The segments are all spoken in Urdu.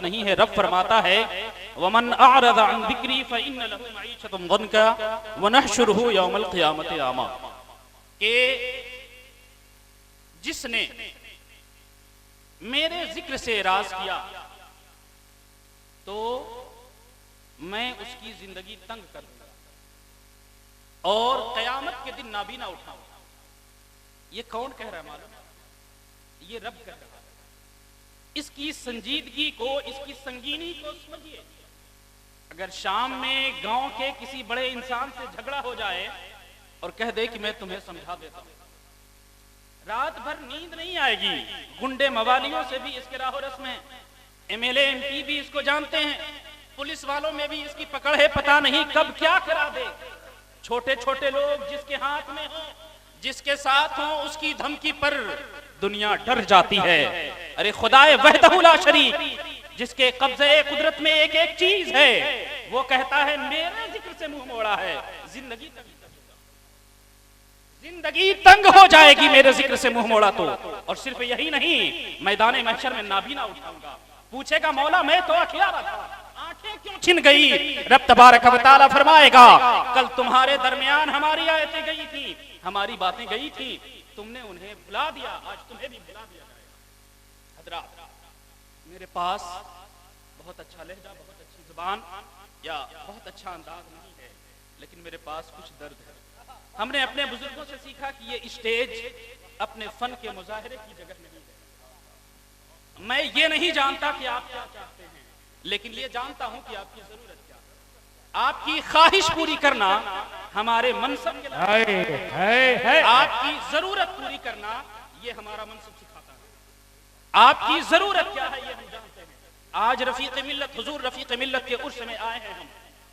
نہیں ہے. رب فرماتا ہے وَمَنْ أَعْرَضَ عَنْ ذِكْرِي فَإِنَّ لَهُ مَعِيشَةً ضَنْكًا وَنَحْشُرُهُ يَوْمَ الْقِيَامَةِ أَعْمَىٰ. کہ جس نے میرے ذکر سے اعراض کیا تو میں اس کی زندگی تنگ کر دوں گا اور قیامت کے دن نابینا اٹھاؤں گا. یہ کون کہہ رہا ہے معلوم ہے؟ یہ رب کہہ رہا ہے. اس کی سنجیدگی کو، اس کی سنگینی کو سمجھیے. اگر شام میں گاؤں کے کسی بڑے انسان سے جھگڑا ہو جائے اور کہہ دے کہ میں تمہیں سمجھا دیتا ہوں، رات بھر نیند نہیں آئے گی. گنڈے موالیوں سے بھی اس کے راہ و رسم ہیں، M L A M P بھی اس کو جانتے ہیں، پولیس والوں میں بھی اس کی پکڑ ہے، پتہ نہیں کب کیا کرا دے. چھوٹے چھوٹے لوگ جس کے ہاتھ میں ہوں، جس کے ساتھ ہوں، اس کی دھمکی پر دنیا ڈر جاتی ہے. ارے خدائے وحدہ لا شریک جس کے قبضے قدرت میں ایک ایک چیز ہے، وہ کہتا ہے میرے ذکر سے منہ موڑا ہے، زندگی تنگ ہو جائے گی میرے ذکر سے منہ موڑا تو. اور صرف یہی نہیں، میدان محشر میں نابینا اٹھاؤں گا. پوچھے گا مولا میں تو اکھلا رہا تھا، آنکھیں کیوں چھن گئی؟ رب تبارک و تعالیٰ فرمائے گا کل تمہارے درمیان ہماری آیتیں گئی تھی، ہماری باتیں گئی تھی، تم نے انہیں بھلا دیا، آج تمہیں بھی بھلا دیا جائے گا. حضرات، میرے پاس بہت اچھا لہجہ، بہت اچھی زبان یا بہت اچھا انداز نہیں ہے، لیکن میرے پاس کچھ درد ہے. ہم نے اپنے بزرگوں سے سیکھا کہ یہ اسٹیج اپنے فن کے مظاہرے کی جگہ نہیں ہے. میں یہ نہیں جانتا کہ آپ کیا چاہتے ہیں، لیکن یہ جانتا ہوں کہ آپ کی ضرورت کیا ہے. آپ کی خواہش پوری کرنا ہمارے منصب کے لیے، آپ کی ضرورت پوری کرنا یہ ہمارا منصب سکھاتا ہے. آپ کی ضرورت کیا ہے یہ ہم جانتے ہیں. آج رفیق ملت، حضور رفیق ملت کے عرس میں آئے ہیں ہم،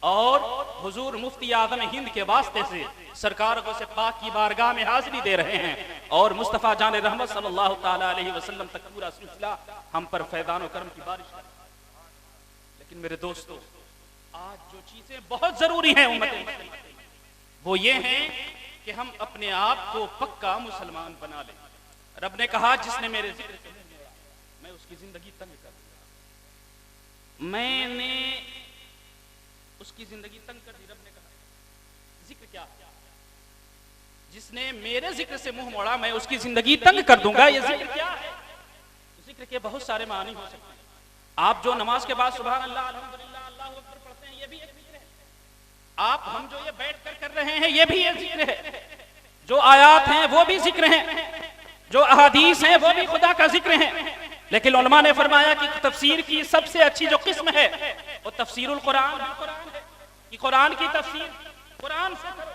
اور حضور مفتی اعظم ہند کے واسطے سے سرکار کو سے پاک کی بارگاہ میں حاضری دے رہے ہیں، اور مصطفیٰ جان رحمت صلی اللہ تعالی علیہ وسلم تک پورا سلسلہ ہم پر فیضان و کرم کی بارش ہے. لیکن میرے دوستو، آج جو چیزیں بہت ضروری ہیں امت مسلمہ، وہ یہ ہیں کہ ہم اپنے آپ کو پکا مسلمان بنا لیں. رب نے کہا جس نے میرے ذکر سے منہ موڑا میں اس کی زندگی تنگ کر دوں گا. میں نے اس کی زندگی تنگ کر دی. رب نے کہا ذکر کیا؟ جس نے میرے ذکر سے منہ موڑا میں اس کی زندگی تنگ کر دوں گا. یہ ذکر کیا ہے؟ ذکر کے بہت سارے معنی ہو سکتے ہیں. آپ جو نماز کے بعد سبحان اللہ، الحمدللہ، اللہ اکبر پڑھتے ہیں، یہ بھی ایک ذکر ہے. آپ ہم جو یہ بیٹھ کر رہے ہیں، یہ بھی ایک ذکر ہے. جو آیات ہیں وہ بھی ذکر ہیں، جو احادیث ہیں وہ بھی خدا کا ذکر ہیں. لیکن علماء نے فرمایا کہ تفسیر کی سب سے اچھی جو قسم ہے وہ تفسیر القرآن ہے، کہ قرآن کی تفسیر قرآن سے کرو.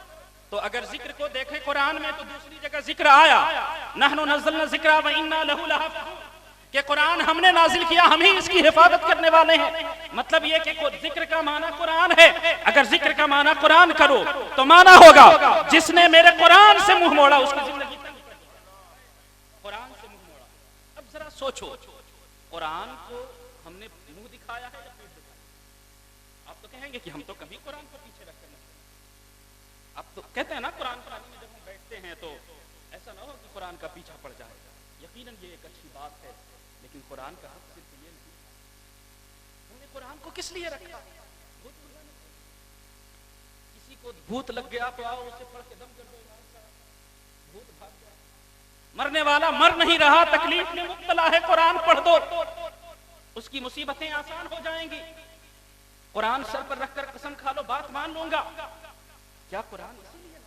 تو اگر ذکر کو دیکھیں قرآن میں تو دوسری جگہ ذکر آیا نحن نزلنا الذکر وإنا لہ لحافظون، کہ قرآن ہم نے نازل کیا، ہم ہی اس کی حفاظت کرنے والے ہیں. مطلب یہ کہ ذکر کا معنی قرآن ہے. اگر ذکر کا معنی قرآن کرو تو معنی ہوگا جس نے میرے قرآن سے منہ موڑا اس کی زندگی قرآن سے منہ موڑا. اب ذرا سوچو، قرآن کو ہم نے منہ دکھایا ہے یا پیٹ دکھایا؟ آپ تو کہیں گے کہ ہم تو کبھی قرآن کو پیچھے رکھ کر نہیں. آپ تو کہتے ہیں نا قرآن پڑھنے میں جب ہم بیٹھتے ہیں تو ایسا نہ ہو کہ قرآن کا پیچھا پڑ جائے. یقیناً یہ ایک اچھی بات ہے، لیکن قرآن کا حق صرف یہ نہیں. ہم نے قرآن کو کس لیے رکھا؟ کسی کو بھوت لگ گیا تو آؤ اسے پڑھ کے دم کر دو، بھوت بھاگ گیا. مرنے والا مر نہیں رہا، تکلیف میں مبتلا ہے، قرآن پڑھ دو، اس کی مصیبتیں آسان ہو جائیں گی. قرآن سر پر رکھ کر قسم کھا لو بات مان لوں گا. کیا قرآن اسی لیے؟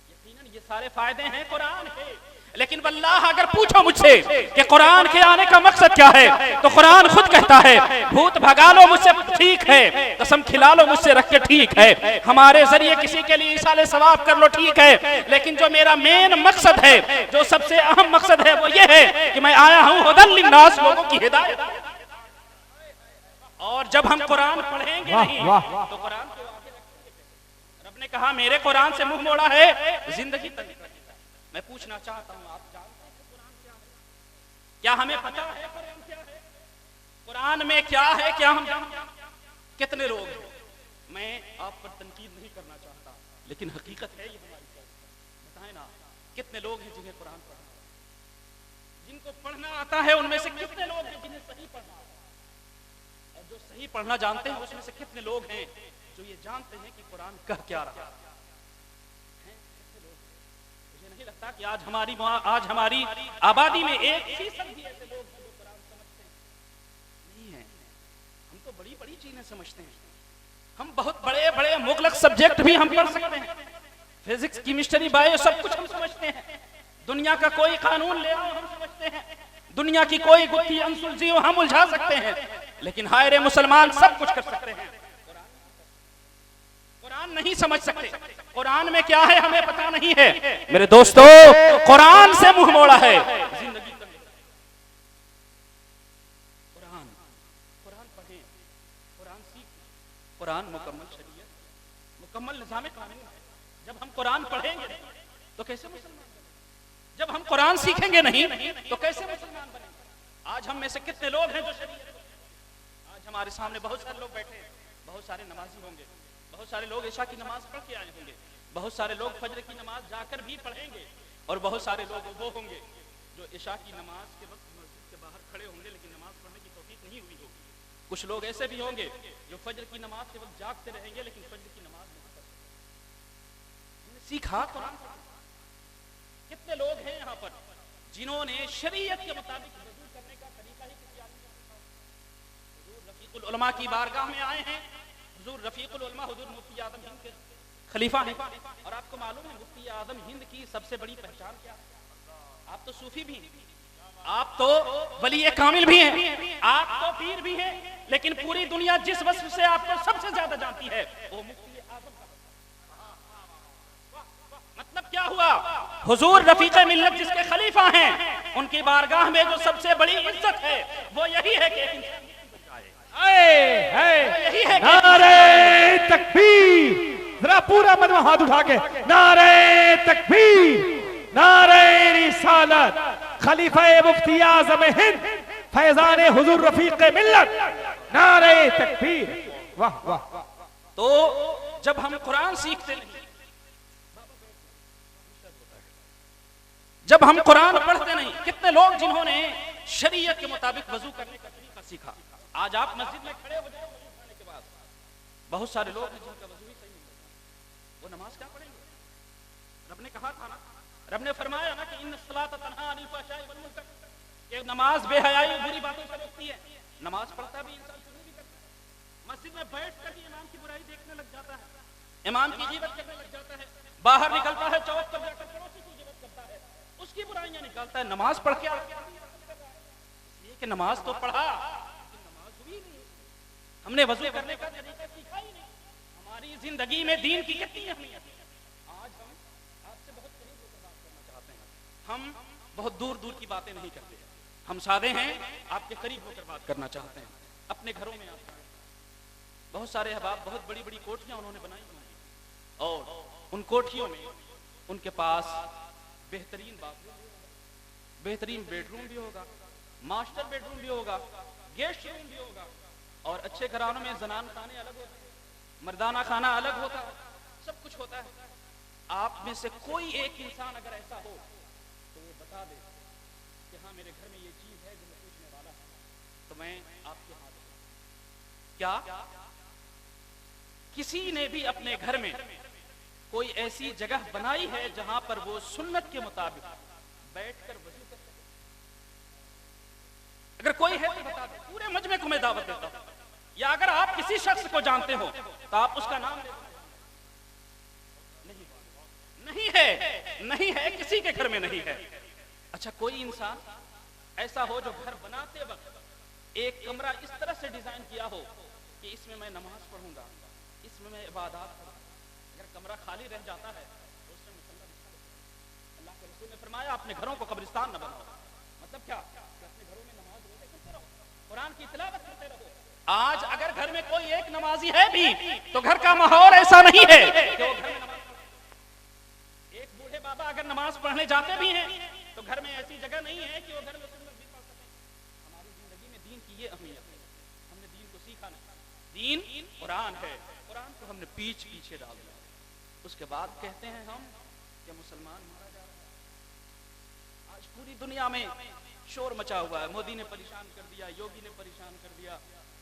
یقیناً یہ سارے فائدے ہیں قرآن کے. لیکن واللہ اگر پوچھو مجھ سے کہ قرآن کے آنے کا مقصد کیا ہے تو قرآن خود کہتا ہے بھوت بھگا لو مجھ سے ٹھیک ہے، قسم کھلا لو مجھ سے رکھ کے ٹھیک ہے، ہمارے ذریعے کسی کے لیے ایصال ثواب کر لو ٹھیک ہے، لیکن جو میرا مین مقصد ہے، جو سب سے اہم مقصد ہے وہ یہ ہے کہ میں آیا ہوں ہدی للناس، لوگوں کی ہدایت. اور جب ہم قرآن پڑھیں گے نہیں تو قرآن کو آگے رکھیں گے. رب نے کہا میرے قرآن سے منہ موڑا ہے زندگی تنگ کر دیتا. میں پوچھنا چاہتا ہوں آپ جانتے ہیں کہ قرآن کیا ہے؟ کیا ہمیں پتہ ہے قرآن کیا ہے؟ قرآن میں کیا ہے کیا ہم جانتے ہیں؟ کتنے لوگ ہیں؟ میں آپ پر تنقید نہیں کرنا چاہتا، لیکن حقیقت ہے یہ ہماری طرف. بتائیں نا کتنے لوگ ہیں جنہیں قرآن پڑھنا، جن کو پڑھنا آتا ہے ان میں سے کتنے لوگ ہیں جنہیں صحیح پڑھنا آتا ہے؟ صحیح پڑھنا جانتے ہیں اس میں سے کتنے لوگ ہیں جو یہ جانتے ہیں کہ قرآن کہہ کیا رہا ہے؟ مجھے نہیں لگتا کہ آج ہماری آبادی میں 1% بھی ایسے لوگ ہیں جو قرآن سمجھتے ہیں، نہیں ہیں۔ ہم تو بڑی بڑی چیزیں سمجھتے ہیں، ہم بہت بڑے بڑے مغلق سبجیکٹ بھی ہم پڑھ سکتے ہیں، فزکس کیمسٹری بایو سب کچھ ہم سمجھتے ہیں، دنیا کا کوئی قانون لے آؤ ہم سمجھتے ہیں، دنیا کی کوئی گتھی انسلزیو ہم الجھا سکتے ہیں، لیکن ہائے مسلمان سب کچھ کر سکتے ہیں، قرآن نہیں سمجھ سکتے۔ قرآن میں کیا ہے ہمیں پتا نہیں ہے میرے دوستو، قرآن سے منہ موڑا ہے زندگی۔ قرآن پڑھیں، قرآن سیکھیں، قرآن مکمل شریعت، مکمل نظام قانون ہے۔ جب ہم قرآن پڑھیں گے تو کیسے مسلمان بنیں گے؟ جب ہم قرآن سیکھیں گے نہیں تو کیسے مسلمان بنیں گے؟ آج ہم میں سے کتنے لوگ ہیں جو شریعت، آج ہمارے سامنے بہت سارے لوگ بیٹھے ہیں، بہت سارے نمازی ہوں گے، بہت سارے لوگ عشاء کی نماز پڑھ کے آئے ہوں گے، بہت سارے لوگ فجر کی نماز جا کر بھی پڑھیں گے، اور بہت سارے لوگ وہ ہوں گے جو عشاء کی نماز کے وقت مسجد کے باہر کھڑے ہوں گے لیکن نماز پڑھنے کی توفیق نہیں ہوئی ہوگی۔ کچھ لوگ ایسے بھی ہوں گے جو فجر کی نماز کے وقت جاگتے رہیں گے لیکن فجر کی نماز نہیں پڑھ سکتے۔ سیکھا قرآن سے۔ کتنے لوگ ہیں یہاں پر جنہوں نے شریعت کے مطابق وضو کرنے کا طریقہ ہی کسی آدمی کو سکھایا؟ حضور رفیق العلماء کی بارگاہ میں آئے ہیں، حضور رفیق العلماء حضور مفتی اعظم ہند کے خلیفہ ہیں، اور آپ کو معلوم ہے مفتی اعظم ہند کی سب سے بڑی پہچان کیا ہے؟ آپ تو صوفی بھی ہیں، آپ تو ولی کامل بھی ہیں، آپ تو پیر بھی ہیں، لیکن پوری دنیا جس وصف سے آپ کو سب سے زیادہ جانتی ہے وہ مفتی اعظم کا۔ مطلب کیا ہوا؟ حضور رفیق ملت جس کے خلیفہ ہیں ان کی بارگاہ میں جو سب سے بڑی عزت ہے وہ یہی ہے کہ نعرہ تکبیر، ذرا پورا مجمع ہاتھ اٹھا کے نعرہ تکبیر، نعرہ رسالت، خلیفہ مفتی اعظم ہند فیضان حضور رفیق ملت، نعرہ تکبیر۔ واہ واہ۔ تو جب ہم قرآن سیکھتے نہیں، جب ہم قرآن پڑھتے نہیں، کتنے لوگ جنہوں نے شریعت کے مطابق وضو کرنے کا طریقہ سیکھا، آج آپ مسجد میں کھڑے ہو جائیں وضو کرنے کے بعد، بہت سارے لوگ ہیں جن کا وضو ہی صحیح نہیں ہوتا، وہ نماز کیا پڑھیں گے؟ رب نے کہا تھا نا، رب نے فرمایا نا کہ ان الصلاۃ تنہی عن الفحشاء والمنکر، کہ نماز بے حیائی اور بری باتوں سے روکتی ہے۔ نماز پڑھتا بھی انسان شروع بھی کرتا ہے، مسجد میں بیٹھ کر بھی امام کی برائی دیکھنے لگ جاتا ہے، امام کی غیبت کرنے لگ جاتا ہے، باہر نکلتا ہے چوک پر جا کر پڑوسی کی غیبت کرتا ہے، اس کی برائیاں نکالتا ہے، نماز پڑھ کے اس لیے کہ نماز تو پڑھا لیکن نماز ہوئی نہیں، ہم نے وضو کرنے کا طریقہ سیکھا ہی نہیں۔ ہماری زندگی میں دین کی کتنی اہمیت ہے۔ آج ہم آپ سے بہت قریب ہو کر بات کرنا چاہتے ہیں، ہم بہت دور دور کی باتیں نہیں کرتے، ہم سادے ہیں، آپ کے قریب ہو کر بات کرنا چاہتے ہیں۔ اپنے گھروں میں آپ بہت سارے احباب بہت بڑی بڑی کوٹھیاں انہوں نے بنائی ہیں، اور ان کوٹھیوں میں ان کے پاس بہترین باتھ روم بھی ہوگا، بہترین بیڈ روم بھی ہوگا، ماسٹر بیڈ روم بھی ہوگا، گیسٹ روم بھی ہوگا، اور اچھے گھرانوں میں زنان خانے الگ ہوتے ہیں، مردانہ خانہ الگ ہوتا ہے، سب کچھ ہوتا ہے۔ آپ میں سے کوئی ایک انسان اگر ایسا ہو تو وہ بتا دے کہ ہاں میرے گھر میں یہ چیز ہے جو میں پوچھنے والا ہوں، تو میں آپ کے ہاتھ دوں۔ کیا کسی نے بھی اپنے گھر میں کوئی ایسی جگہ بنائی ہے جہاں پر وہ سنت کے مطابق بیٹھ کر وضو کر سکے؟ اگر کوئی ہے تو بتا دیں، پورے مجمع کو میں دعوت دیتا ہوں، یا اگر آپ کسی شخص کو جانتے ہو تو آپ اس کا نام لے۔ نہیں ہے، کسی کے گھر میں نہیں ہے۔ اچھا کوئی انسان ایسا ہو جو گھر بناتے وقت ایک کمرہ اس طرح سے ڈیزائن کیا ہو کہ اس میں نماز پڑھوں گا، اس میں عبادات کروں گا، اگر کمرہ خالی رہ جاتا ہے تو اس میں مصلی بچھا دیتا ہے۔ اللہ کے رسول نے فرمایا اپنے گھروں کو قبرستان نہ بناؤ۔ مطلب کیا؟ کہ اپنے گھروں میں نماز روزے کرتے رہو، قرآن کی تلاوت کرتے رہو۔ آج اگر گھر میں کوئی ایک نمازی ہے بھی تو گھر کا ماحول ایسا نہیں ہے کہ وہ گھر میں نماز پڑھے۔ ایک بوڑھے بابا اگر نماز پڑھنے جاتے بھی ہیں تو گھر میں ایسی جگہ نہیں ہے کہ وہ گھر میں سنت بھی پڑھ سکیں۔ ہماری زندگی میں دین کی یہ اہمیت ہے، ہم نے دین کو سیکھا نہیں۔ دین قرآن ہے، قرآن کو ہم نے پیچھے ڈال دیا، اس کے بعد کہتے ہیں ہم کہ مسلمان مارا جا رہا ہے۔ آج پوری دنیا میں شور مچا ہوا ہے، مودی نے پریشان کر دیا، یوگی نے پریشان کر دیا،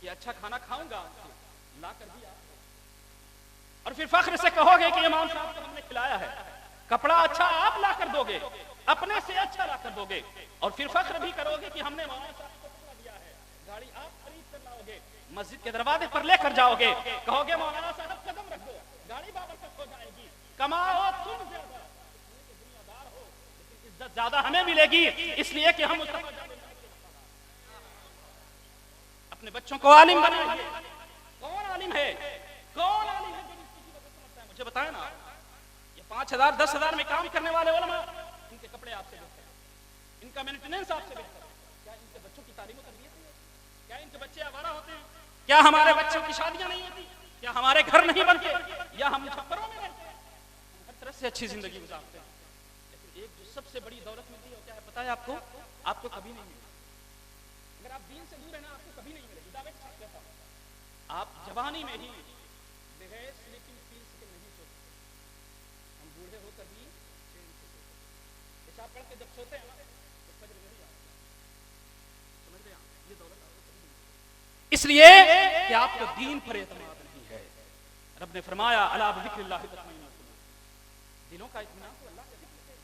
کہ اچھا کھانا کھاؤں گا لا کر دیا, اور پھر فخر سے کہو گے کہ امام صاحب کو ہم نے کھلایا ہے. کپڑا اچھا آپ لا کر دو گے, اپنے سے اچھا لا کر دو گے, اور پھر فخر بھی کرو گے کہ ہم نے مولانا صاحب کو کپڑا دیا ہے. گاڑی آپ خرید کر لاؤ گے, مسجد کے دروازے پر لے کر جاؤ گے, کہو گے مولانا صاحب قدم رکھ دو, گاڑی بابر تک ہو جائے گی. کماؤ تم زیادہ, دنیا دار ہو, لیکن عزت زیادہ ہمیں ملے گی, اس لیے کہ ہم اپنے بچوں کو عالم بنائیں گے. کون عالم ہے, کون عالم ہے جو کسی وقت سمجھتا ہے؟ مجھے بتائیں نا. یہ 5,000 10,000 میں کام کرنے والے علماء, ان کے کپڑے آپ سے بہتر ہیں, ان کا مینٹیننس آپ سے بہتر ہے. کیا ان کے بچوں کی تعلیم و تربیت ہے؟ کیا ان کے بچے آوارہ ہوتے ہیں؟ کیا ہمارے بچوں کی شادیاں نہیں ہوتی؟ کیا ہمارے گھر نہیں بنتے؟ یا ہم چھپروں میں رہتے ہیں؟ ہم ہر طرح سے اچھی زندگی گزارتے ہیں, لیکن ایک جو سب سے بڑی دولت ملتی ہے کیا ہے پتہ ہے آپ کو؟ آپ کو کبھی نہیں ملے. اگر آپ دین سے دور ہیں نا, آپ کو کبھی نہیں ملے گی. دعوے کے ساتھ کہتا ہوں, آپ جوانی میں ہی بغیر سلیپنگ پیلز کے نہیں سو سکتے. ہم بوڑھے ہو کر بھی چین سے سو سکتے. پیشاب پڑھ کے جب سوتے ہیں نا تو فجر نہیں آتا. سمجھ رہے ہیں؟ یہ دولت آپ کو کبھی نہیں ملے, اس لیے کہ آپ کو دین پر اعتماد نہیں ہے. رب نے فرمایا الا بذکر اللہ تطمئن القلوب, دلوں کا اطمینان تو اللہ کے ذکر سے.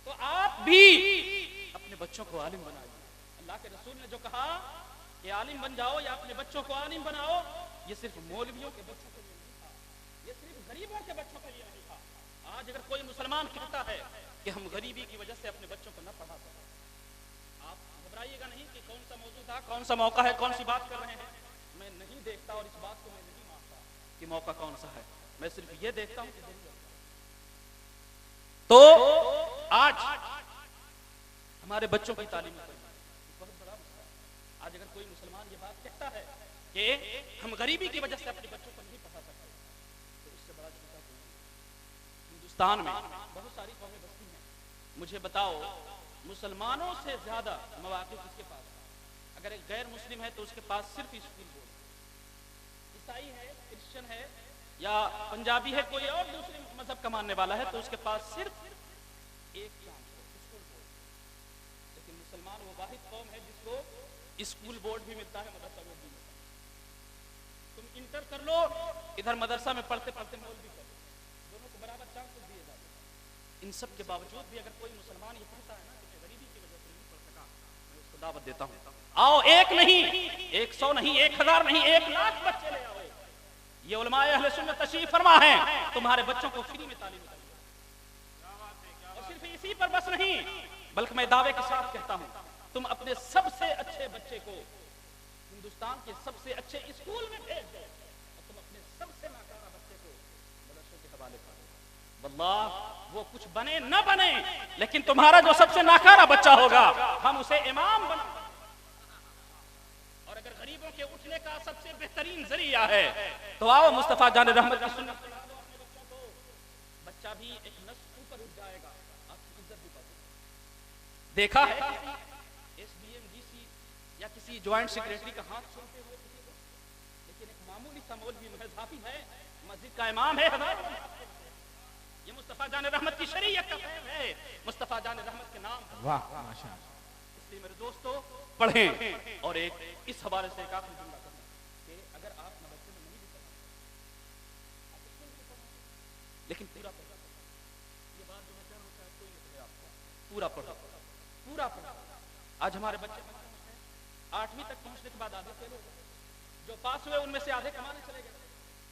تو آپ بھی اپنے بچوں کو عالم بنائیے. اللہ کے رسول نے جو کہا کہ عالم بن جاؤ یا اپنے بچوں کو عالم بناؤ, یہ صرف مولویوں کے بچوں کے لیے نہیں تھا, یہ صرف غریبوں کے بچوں کے لیے نہیں تھا. آج اگر کوئی مسلمان کہتا ہے کہ ہم غریبی کی وجہ سے اپنے بچوں کو نہ پڑھا سکتے, آپ گھبرائیے گا نہیں کہ کون سا موضوع تھا, کون سا موقع ہے, کون سی بات کر رہے ہیں. میں نہیں دیکھتا اور اس بات کو میں نہیں مانتا کہ موقع کون سا ہے, میں صرف یہ دیکھتا ہوں کہ تو آج ہمارے بچوں کی تعلیم بہت بڑا مسئلہ ہے. آج اگر کوئی مسلمان یہ بات کہتا ہے کہ ہم غریبی کی وجہ سے اپنے بچوں کو نہیں پڑھا سکتے, تو اس سے بڑا جھوٹا کوئی نہیں. ہندوستان میں بہت ساری قومیں بستی ہیں, مجھے بتاؤ مسلمانوں سے زیادہ مواقع کس کے پاس ہے؟ اگر ایک غیر مسلم ہے تو اس کے پاس صرف اسکول بورڈ, عیسائی ہے, کرسچن ہے یا پنجابی ہے, کوئی اور دوسرے مذہب کا ماننے والا ہے, تو اس کے پاس صرف ایک چانس ہے, اسکول بورڈ. لیکن مسلمان وہ واحد قوم ہے جس کو اسکول بورڈ بھی ملتا ہے, مدرسہ بورڈ بھی ملتا ہے. تم انٹر کر لو, ادھر مدرسہ میں پڑھتے پڑھتے مول بھی کرو, دونوں کو برابر چانس دیے جاتے ہیں. ان سب کے باوجود بھی اگر کوئی مسلمان یہ پڑھتا ہے نا کہ میں غریبی کی وجہ سے نہیں پڑھ سکا, میں اس کو دعوت دیتا ہوں, آؤ, ایک نہیں, 100 نہیں, 1000 نہیں, 1,00,000 بچے لے آؤ. یہ علماء اہل سنت تشریف فرما ہیں, تمہارے بچوں کو فری میں تعلیم دیں. اور صرف اسی پر بس نہیں, بلکہ میں دعوے کے ساتھ کہتا ہوں, تم اپنے سب سے اچھے بچے کو ہندوستان کے سب سے اچھے اسکول میں بھیج دو, اور تم اپنے سب سے ناکارہ بچے کو مدرسوں کے حوالے کر دو. واللہ وہ کچھ بنے نہ بنے, لیکن تمہارا جو سب سے ناکارہ بچہ ہوگا ہم اسے امام بنا. اور اگر غریبوں کے اٹھنے کا سب سے بہترین ذریعہ ہے تو آؤ مصطفیٰ جان رحمت کی سنت سنا دو اپنے بچوں کو, بچہ بھی ایک نسل اوپر اٹھ جائے گا, آپ کی عزت بھی پائے گا. دیکھا ہے S D M, D C یا کسی جوائنٹ سیکریٹری کا ہاتھ چھوڑتے ہوئے کسی کو, لیکن ایک معمولی سا مولوی محض حافظ ہے, مسجد کا امام ہے, یہ مصطفیٰ جان رحمت کی شریعت کا فہم ہے, مصطفیٰ جان رحمت کے نام. واہ ماشاءاللہ. اس لیے میرے دوستو پڑھیں. اور ایک اس حوالے سے ایک آخری جملہ کرنا کہ اگر آپ مدرسے میں نہیں بھی پڑھیں, آپ اسکول میں پڑھیں, لیکن پورا پڑھا. یہ بات جو میں کہہ رہا ہوں شاید کوئی نہیں کہے آپ کو, پورا پڑھا, پورا پڑھا. آج ہمارے بچے 8ویں تک پہنچنے کے بعد آدھے فیل ہو گئے, جو پاس ہوئے ان میں سے آدھے کمانے چلے گئے,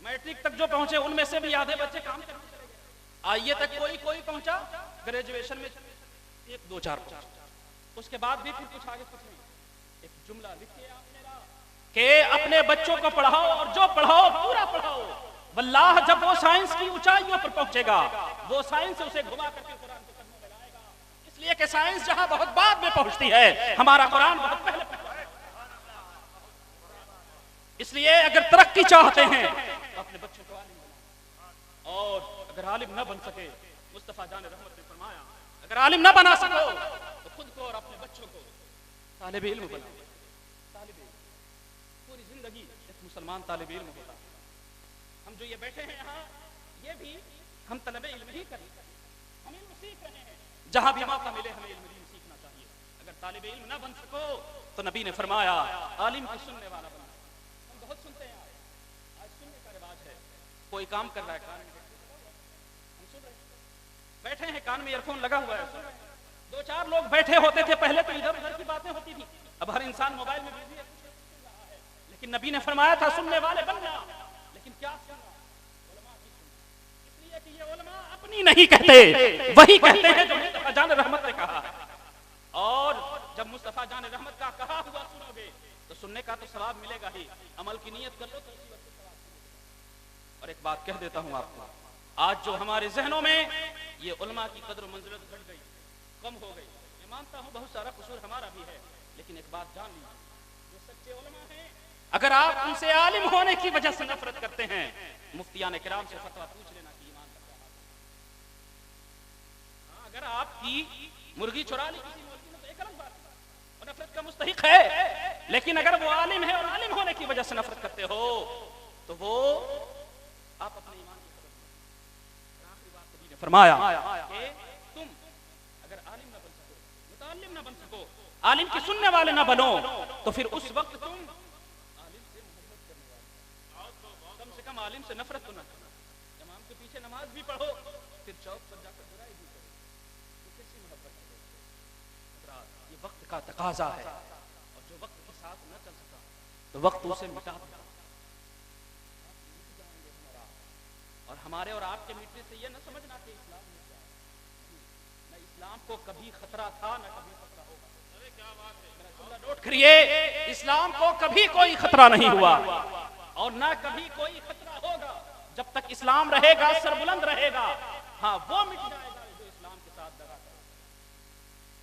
میٹرک تک جو پہنچے ان میں سے بھی آدھے بچے کام کرنے چلے گئے, آئیے تک کوئی پہنچا, گریجویشن میں 1 2 4 پہنچا, اس کے بعد بھی پھر کچھ آگے کچھ نہیں. ایک جملہ لکھیے آپ میرا کہ اپنے بچوں کو پڑھاؤ, اور جو پڑھاؤ پورا پڑھاؤ. واللہ جب وہ سائنس کی اونچائیوں پر پہنچے گا, وہ سائنس اسے گھما کر کے قرآن کے قدموں میں لائے گا. اس لیے کہ سائنس جہاں بہت بعد میں پہنچتی ہے, ہمارا قرآن بہت پہلے پہنچتا ہے. اس لیے اگر ترقی چاہتے ہیں تو اپنے بچوں کو عالم بنائیں, اور اگر عالم نہ بن سکے, مصطفیٰ جان رحمت نے فرمایا اگر عالم نہ بنا سکو تو خود کو اور اپنے بچوں کو طالب علم بناؤ. طالب علم پوری زندگی ایک مسلمان طالب علم ہوتا ہے. ہم جو یہ بیٹھے ہیں یہاں, یہ بھی ہم طلب علم ہی کریں, ہم علم سیکھ رہے ہیں. جہاں بھی موقع ملے ہمیں علم دین سیکھنا چاہیے. اگر طالب علم نہ بن سکو تو نبی نے فرمایا عالم کی سننے والا بننا. ہم بہت سنتے ہیں آج سننے کا رواج ہے. کوئی کام کر رہا ہے کان میں ہم سن رہے ہیں, بیٹھے ہیں کان میں ایئر فون لگا ہوا ہے, سن رہے ہیں. دو چار لوگ بیٹھے ہوتے تھے پہلے تو ادھر ادھر کی باتیں ہوتی تھی, اب ہر انسان موبائل میں بزی ہے, کچھ سن رہا ہے. لیکن نبی نے فرمایا تھا سننے والے بننا. لیکن کیا سننا؟ علماء کی سننا. اس لیے کہ یہ علماء اپنی نہیں کہتے, وہی کہتے ہیں جو مصطفیٰ جان رحمت نے کہا. اور جب مصطفیٰ جان رحمت کا کہا ہوا سنو گے تو سننے کا تو ثواب ملے گا ہی, عمل کی نیت کر لو تو اسی وقت ثواب ملے گا. اور ایک بات کہہ دیتا ہوں آپ کو, آج جو ہمارے ذہنوں میں یہ علماء کی قدر و منزلت گھٹ گئی, کم ہو گئی. میں مانتا ہوں بہت سارا قصور ہمارا بھی ہے, لیکن ایک بات جان لیجیے, جو سچے علماء ہیں اگر آپ ان سے عالم ہونے کی وجہ سے نفرت کرتے ہیں, مفتیان کرام سے فتویٰ پوچھ لینا کہ ایمان رکھتا ہے. ہاں, اگر آپ کی مرغی چرا لی کسی مولوی نے تو ایک الگ بات ہے, وہ نفرت کا مستحق ہے. لیکن اگر وہ عالم ہے اور عالم ہونے کی وجہ سے نفرت کرتے ہو تو وہ آپ اپنے ایمان کی خبر دیں. آخری بات نبی نے فرمایا کہ تم اگر عالم نہ بن سکو, متعلم نہ بن سکو, عالم کی سننے والے نہ بنو, تو پھر اس وقت تم عالم سے محبت کرنے والے, کم سے کم عالم سے نفرت تو نہ کرنا. امام کے پیچھے نماز بھی پڑھو, پھر چوک پر جا کر برائی بھی کرو, تو کیسی محبت ہے؟ یہ وقت کا تقاضا ہے, اور جو وقت کے ساتھ نہ چل سکا تو وقت اسے مٹا دے. اور ہمارے اور آپ کے مٹنے سے یہ نہ سمجھنا کہ اسلام میں کیا ہے. نہ اسلام کو کبھی خطرہ تھا نہ کبھی خطرہ ہوگا. میرا جملہ نوٹ کریے, اسلام کو کبھی کوئی خطرہ نہیں ہوا اور نہ کبھی کوئی خطرہ ہوگا. جب تک اسلام رہے گا, سربلند رہے گا, ہاں وہ مٹ جائے گا جو اسلام کے ساتھ دگا کرے.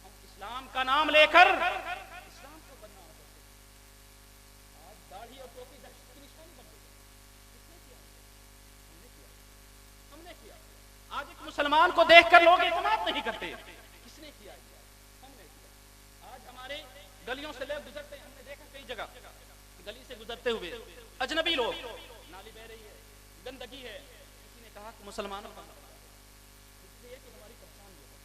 ہم اسلام کا نام لے کر اسلام کو بدنام کرتے ہیں. آج داڑھی اور ٹوپی دہشت کی نشانی بن گئی. کس نے کیا؟ ہم نے کیا. آج ایک مسلمان کو دیکھ کر لوگ اعتماد نہیں کرتے. کس نے کیا؟ ہم نے کیا. آج ہمارے گلیوں سے لوگ گزرتے ہیں, ہم نے دیکھا کئی جگہ گلی سے گزرتے ہوئے اجنبی لوگ, نالی بہ رہی ہے, گندگی ہے, کسی نے کہا کہ مسلمانوں کا مسئلہ ہے, اس لیے کہ ہماری پہچان یہ ہے.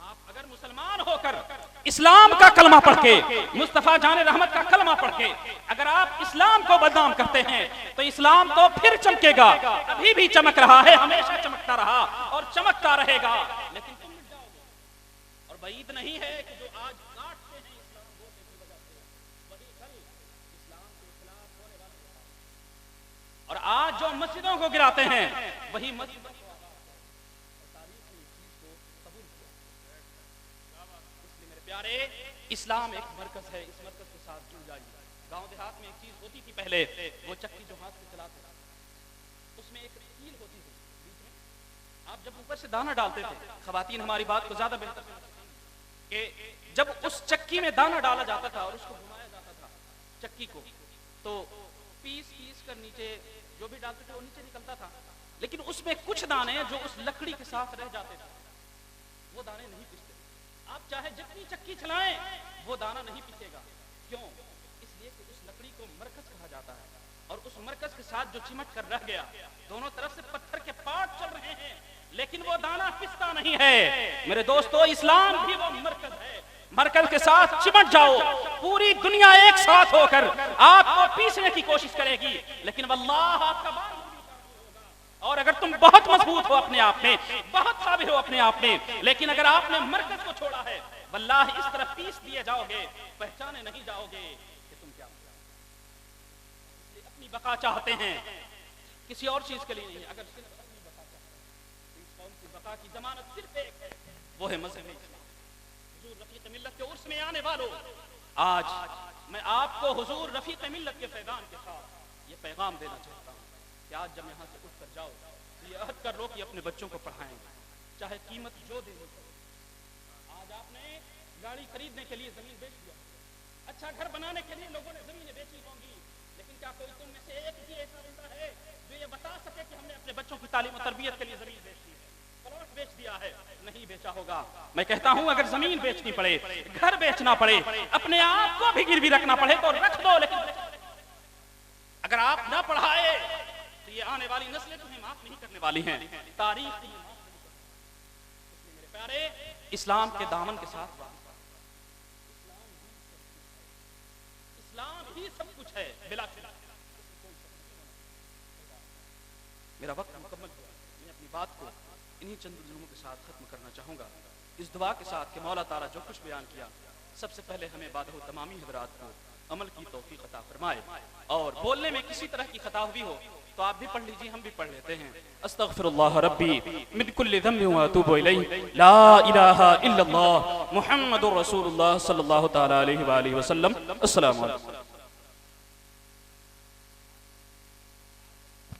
آپ اگر مسلمان ہو کر اسلام کا کلمہ پڑھ کے, مصطفیٰ جان رحمت کا کلمہ پڑھ کے اگر آپ اسلام کو بدنام کرتے ہیں تو اسلام تو پھر چمکے گا, ابھی بھی چمک رہا ہے, ہمیشہ چمکتا رہا اور چمکتا رہے گا. لیکن تم مٹ جاؤ گے. اور بعید نہیں ہے کہ جو آج کاٹتے ہیں اسلام بولنے کی وجہ سے, وہی کل اسلام کے خلاف ہونے والے ہیں. اور آج جو مسجدوں کو گراتے ہیں وہی مسجدوں کو آباد کرتے ہیں. اور تاریخ نے اس چیز کو قبول کیا. اس لیے میرے پیارے, اسلام ایک مرکز ہے, اس مرکز کے ساتھ جڑ جائیے. گاؤں دیہات میں ایک چیز ہوتی تھی پہلے, وہ چکی جو ہاتھ سے چلاتے تھے, اس میں ایک کیل ہوتی تھی بیچ میں, آپ جب اوپر سے دانا ڈالتے تھے, خواتین ہماری بات کو زیادہ بہتر سمجھتی ہیں کہ جب اس چکی میں دانا ڈالا جاتا تھا اور اس کو گھمایا جاتا تھا چکی کو, تو پیس پیس کر نیچے جو بھی ڈالتے تھے وہ نیچے نکلتا تھا. لیکن اس میں کچھ دانے جو اس لکڑی کے ساتھ رہ جاتے تھے وہ دانے نہیں پستے. آپ چاہے جتنی چکی چلائیں وہ دانا نہیں پسے گا. کیوں؟ اس لیے کہ اس لکڑی کو مرکز کہا جاتا ہے, اور اس مرکز کے ساتھ جو چمٹ کر رہ گیا, دونوں طرف سے پتھر کے پارٹ چل رہے ہیں لیکن وہ دانا پستا نہیں ہے. میرے دوستو, اسلام بھی وہ مرکز ہے, مرکز کے ساتھ چمٹ جاؤ. پوری دنیا ایک ساتھ ہو کر آپ کو پیسنے کی کوشش کرے گی, لیکن واللہ آپ کا بار اور اگر تم بہت مضبوط ہو اپنے آپ میں, بہت قابل ہو اپنے آپ میں, لیکن اگر آپ نے مرکز کو چھوڑا ہے, واللہ اس طرح پیس دیے جاؤ گے, پہچانے نہیں جاؤ گے کہ تم کیا. اس لیے اپنی بقا چاہتے ہیں, کسی اور چیز کے لیے نہیں. اگر صرف اپنی بقا چاہتے ہیں تو اس قوم کی بقا کی ضمانت صرف ایک ہے, وہ ہے مذہب اسلام. حضور رفیق ملت کے عرس میں آنے والوں, آج میں آپ کو حضور رفیق ملت کے پیغام کے ساتھ یہ پیغام دینا چاہتا ہوں کہ آج جب یہاں سے اٹھ کر جاؤ, یہ عہد کر لو کہ اپنے بچوں کو پڑھائیں گے, چاہے قیمت جو دینی پڑے. آج آپ نے گاڑی خریدنے کے لیے زمین بیچ دیا, اچھا گھر بنانے کے لیے لوگوں نے زمینیں بیچی ہوں گی, لیکن کیا کوئی تم میں سے ایک بھی ایسا بندہ ہے جو یہ بتا سکے کہ ہم نے اپنے بچوں کی تعلیم و تربیت کے لیے زمین بیچ دی ہے, پلاٹ بیچ دیا ہے؟ نہیں بیچا ہوگا. میں کہتا ہوں اگر زمین بیچنی پڑے, گھر بیچنا پڑے, اپنے آپ کو بھی گروی رکھنا پڑے تو رکھ دو, لیکن اگر آپ نہ پڑھائے تو یہ آنے والی نسلیں تمہیں معاف نہیں کرنے والی ہیں. تاریخ پیارے اسلام کے دامن کے ساتھ اسلام ہی سب کچھ ہے بلا خلاف۔ میرا وقت مکمل ہوا، میں اپنی بات کو انہی چند جملوں کے ساتھ ختم کرنا چاہوں گا اس دعا کے ساتھ کہ مولا تعالیٰ جو کچھ بیان کیا سب سے پہلے ہمیں بعد تمامی حضرات کو عمل کی توفیق عطا فرمائے، اور بولنے میں کسی طرح کی خطا ہوئی ہو تو آپ بھی پڑھ لیجیے، ہم بھی پڑھ لیتے ہیں۔ استغفر اللہ ربی من کل ذنب واتوب الیہ، لا الہ الا اللہ محمد رسول اللہ صلی اللہ تعالی علیہ وآلہ وسلم۔ السلام علیکم۔